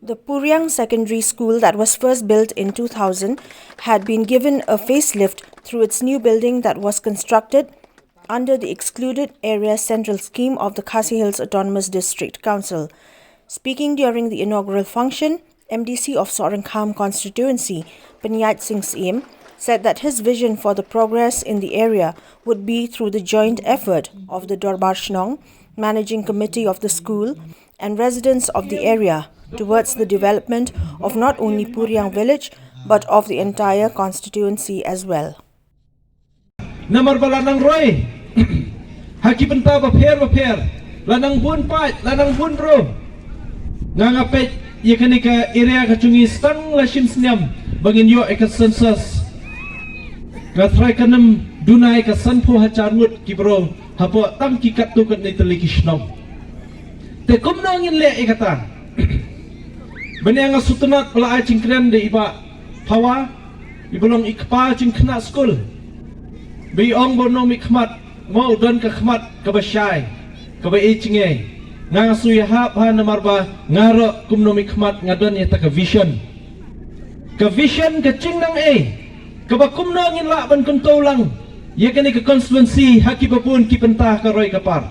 The Puriang Secondary School that was first built in 2000 had been given a facelift through its new building that was constructed under the Excluded Area Central Scheme of the Khasi Hills Autonomous District Council. Speaking during the inaugural function, MDC of Sorankham constituency, Panyat Singh Siem, said that his vision for the progress in the area would be through the joint effort of the Dorbar Shnong, managing committee of the school, and residents of the area towards the development of not only Puriang village but of the entire constituency as well. Namar balanang roy, haki penta baper, lanang bun pat, lanang bun ro, ngangapet yakanika area kacungi stang lashim senyam bangin yo eka census, ngatrai kanam dunai ka sanpo hacarngut kibro hapo tam kikat tukat ni telikisnom. Te kumnongin le ikatan. Benyang sutunat pela cingkren de iba pawa ibolong ikpa cingkna skul bi ong bonom ikmat mau dan ke khmat ke basyai ke bai cinge ngang suya ha namarba ngaro kumnom ikmat ngadon ya ta ke vision ke cingnang ke ba kumnongin la ban kuntolang ye kani ke constituency haki babun ki pentah ke roi kapar